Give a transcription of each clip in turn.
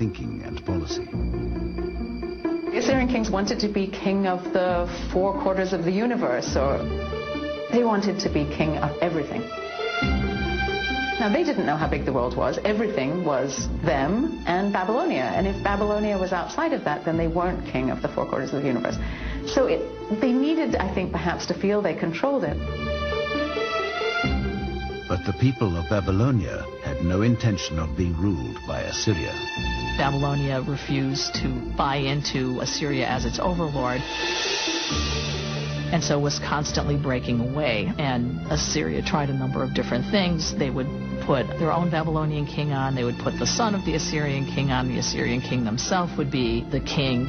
thinking and policy. The Assyrian kings wanted to be king of the 4 quarters of the universe, or they wanted to be king of everything. Now, they didn't know how big the world was. Everything was them and Babylonia. And if Babylonia was outside of that, then they weren't king of the 4 quarters of the universe. So they needed, I think, perhaps to feel they controlled it. But the people of Babylonia had no intention of being ruled by Assyria. Babylonia refused to buy into Assyria as its overlord, and so was constantly breaking away. And Assyria tried a number of different things. They would put their own Babylonian king on. They would put the son of the Assyrian king on. The Assyrian king themselves would be the king.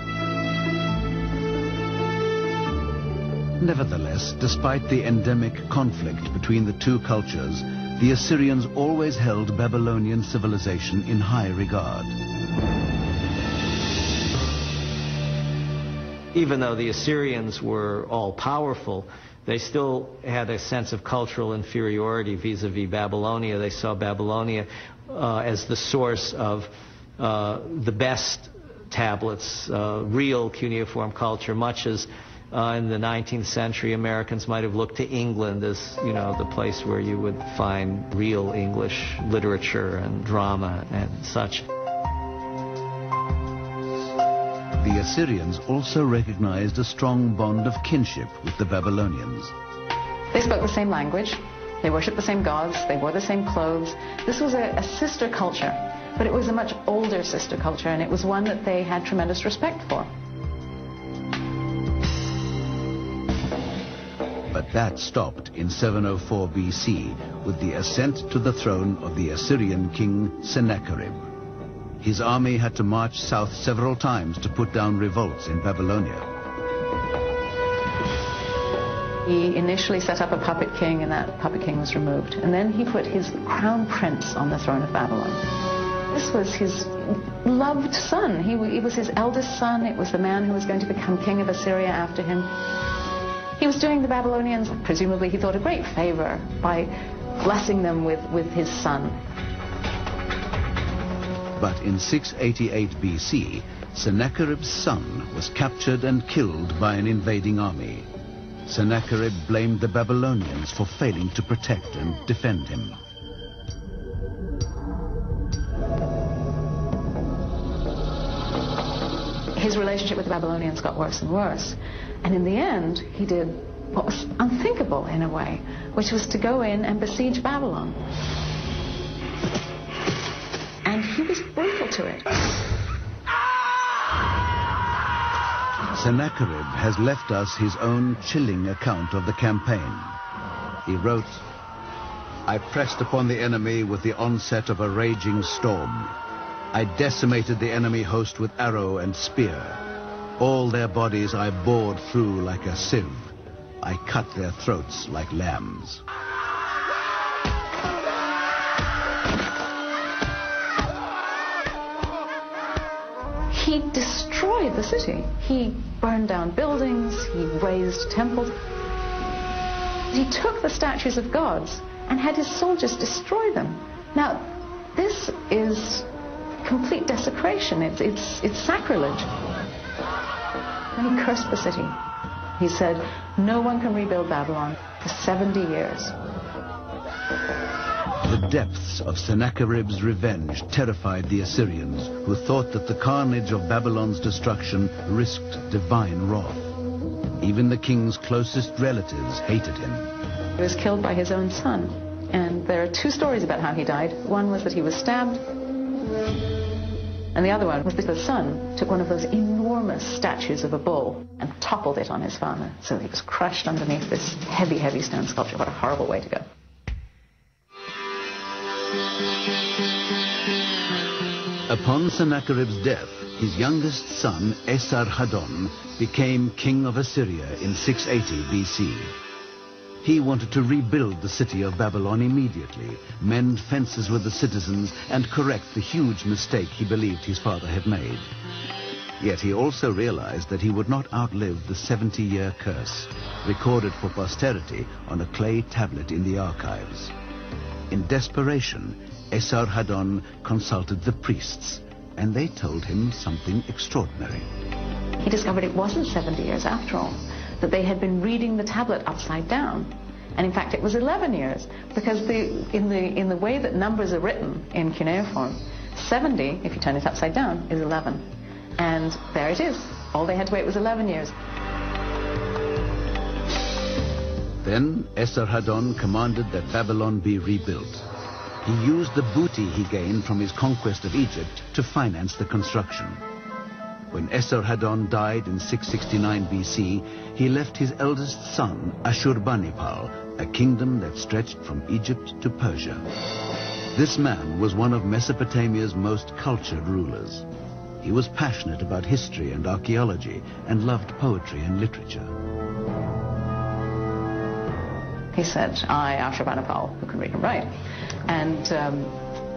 Nevertheless, despite the endemic conflict between the two cultures, the Assyrians always held Babylonian civilization in high regard. Even though the Assyrians were all-powerful, they still had a sense of cultural inferiority vis-a-vis Babylonia. They saw Babylonia as the source of the best tablets, real cuneiform culture, much as in the 19th century Americans might have looked to England as, you know, the place where you would find real English literature and drama and such. The Assyrians also recognized a strong bond of kinship with the Babylonians. They spoke the same language, they worshipped the same gods, they wore the same clothes. This was a sister culture, but it was a much older sister culture, and it was one that they had tremendous respect for. But that stopped in 704 BC with the ascent to the throne of the Assyrian king Sennacherib. His army had to march south several times to put down revolts in Babylonia. He initially set up a puppet king, and that puppet king was removed. And then he put his crown prince on the throne of Babylon. This was his loved son. He was his eldest son. It was the man who was going to become king of Assyria after him. He was doing the Babylonians, presumably he thought, a great favor by blessing them with his son. But in 688 BC, Sennacherib's son was captured and killed by an invading army. Sennacherib blamed the Babylonians for failing to protect and defend him. His relationship with the Babylonians got worse and worse. And in the end, he did what was unthinkable in a way, which was to go in and besiege Babylon. And he was brutal to it. Sennacherib has left us his own chilling account of the campaign. He wrote, "I pressed upon the enemy with the onset of a raging storm. I decimated the enemy host with arrow and spear. All their bodies I bored through like a sieve. I cut their throats like lambs." He destroyed the city. He burned down buildings, he razed temples. He took the statues of gods and had his soldiers destroy them. Now, this is complete desecration. It's sacrilege. And he cursed the city. He said, no one can rebuild Babylon for 70 years. The depths of Sennacherib's revenge terrified the Assyrians, who thought that the carnage of Babylon's destruction risked divine wrath. Even the king's closest relatives hated him. He was killed by his own son. And there are 2 stories about how he died. One was that he was stabbed, and the other one was that the son took one of those enormous statues of a bull and toppled it on his father. So he was crushed underneath this heavy, heavy stone sculpture. What a horrible way to go. Upon Sennacherib's death, his youngest son, Esarhaddon, became king of Assyria in 680 BC. He wanted to rebuild the city of Babylon immediately, mend fences with the citizens, and correct the huge mistake he believed his father had made. Yet he also realized that he would not outlive the 70-year curse, recorded for posterity on a clay tablet in the archives. In desperation, Esarhaddon consulted the priests, and they told him something extraordinary. He discovered it wasn't 70 years after all, that they had been reading the tablet upside down. And in fact, it was 11 years, because in the way that numbers are written in cuneiform, 70, if you turn it upside down, is 11. And there it is. All they had to wait was 11 years. Then Esarhaddon commanded that Babylon be rebuilt. He used the booty he gained from his conquest of Egypt to finance the construction. When Esarhaddon died in 669 BC, he left his eldest son, Ashurbanipal, a kingdom that stretched from Egypt to Persia. This man was one of Mesopotamia's most cultured rulers. He was passionate about history and archaeology and loved poetry and literature. He said, I, Ashurbanipal, who can read and write. And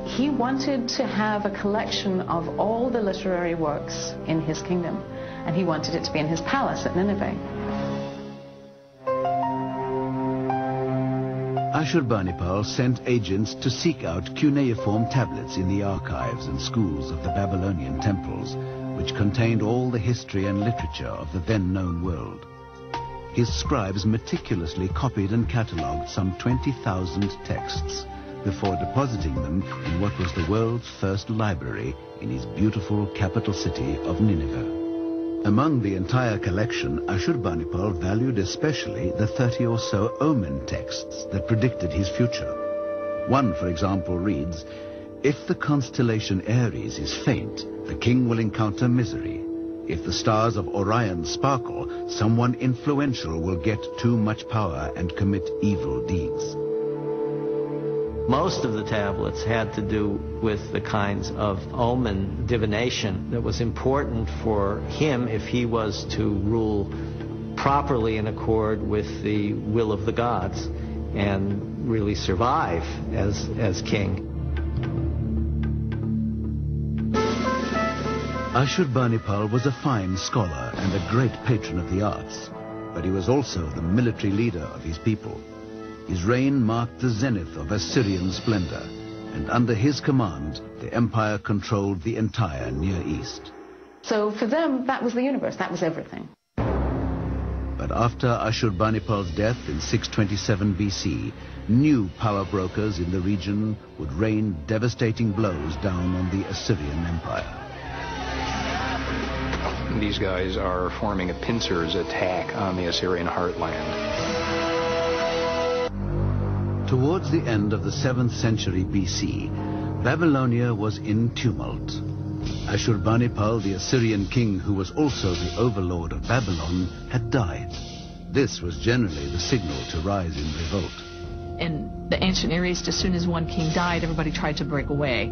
he wanted to have a collection of all the literary works in his kingdom. And he wanted it to be in his palace at Nineveh. Ashurbanipal sent agents to seek out cuneiform tablets in the archives and schools of the Babylonian temples, which contained all the history and literature of the then-known world. His scribes meticulously copied and catalogued some 20,000 texts before depositing them in what was the world's first library in his beautiful capital city of Nineveh. Among the entire collection, Ashurbanipal valued especially the 30 or so omen texts that predicted his future. One, for example, reads, "If the constellation Aries is faint, the king will encounter misery. If the stars of Orion sparkle, someone influential will get too much power and commit evil deeds." Most of the tablets had to do with the kinds of omen divination that was important for him if he was to rule properly in accord with the will of the gods and really survive as king. Ashurbanipal was a fine scholar and a great patron of the arts, but he was also the military leader of his people. His reign marked the zenith of Assyrian splendor, and under his command, the empire controlled the entire Near East. So for them, that was the universe, that was everything. But after Ashurbanipal's death in 627 BC, new power brokers in the region would rain devastating blows down on the Assyrian Empire. These guys are forming a pincers attack on the Assyrian heartland. Towards the end of the 7th century BC, Babylonia was in tumult. Ashurbanipal, the Assyrian king who was also the overlord of Babylon, had died. This was generally the signal to rise in revolt. In the ancient Near East, as soon as one king died, everybody tried to break away,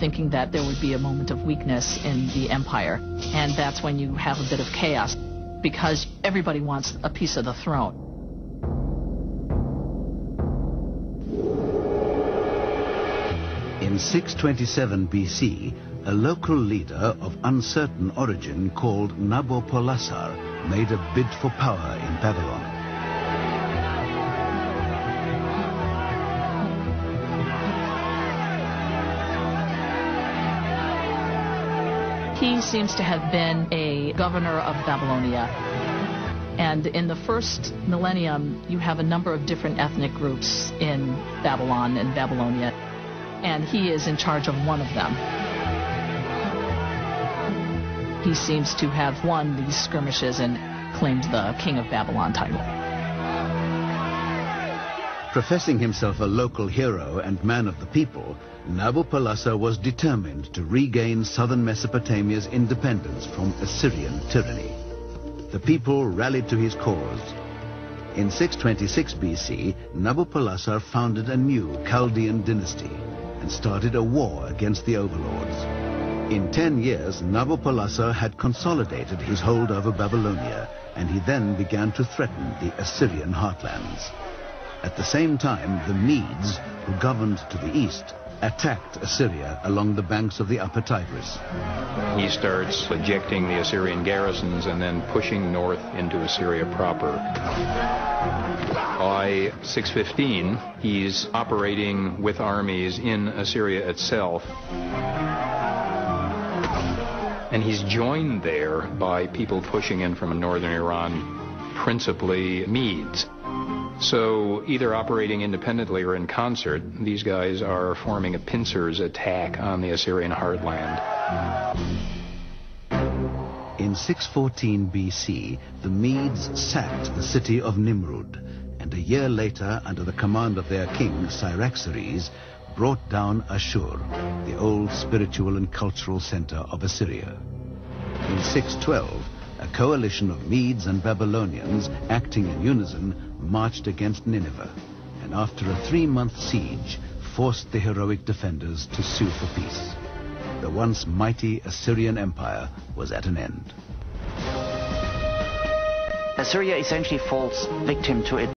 thinking that there would be a moment of weakness in the empire. And that's when you have a bit of chaos, because everybody wants a piece of the throne. In 627 BC, a local leader of uncertain origin called Nabopolassar made a bid for power in Babylon. He seems to have been a governor of Babylonia. And in the first millennium, you have a number of different ethnic groups in Babylon and Babylonia. And he is in charge of one of them. He seems to have won these skirmishes and claimed the King of Babylon title. Professing himself a local hero and man of the people, Nabopolassar was determined to regain southern Mesopotamia's independence from Assyrian tyranny. The people rallied to his cause. In 626 BC, Nabopolassar founded a new Chaldean dynasty and started a war against the overlords. In 10 years, Nabopolassar had consolidated his hold over Babylonia, and he then began to threaten the Assyrian heartlands. At the same time, the Medes, who governed to the east, attacked Assyria along the banks of the upper Tigris. He starts ejecting the Assyrian garrisons and then pushing north into Assyria proper. By 615, he's operating with armies in Assyria itself. And he's joined there by people pushing in from northern Iran, principally Medes. So either operating independently or in concert, these guys are forming a pincers attack on the Assyrian heartland. In 614 BC, the Medes sacked the city of Nimrud, and a year later, under the command of their king, Cyaxares, brought down Ashur, the old spiritual and cultural center of Assyria. In 612, a coalition of Medes and Babylonians, acting in unison, marched against Nineveh, and after a 3-month siege, forced the heroic defenders to sue for peace. The once mighty Assyrian Empire was at an end. Assyria essentially falls victim to it.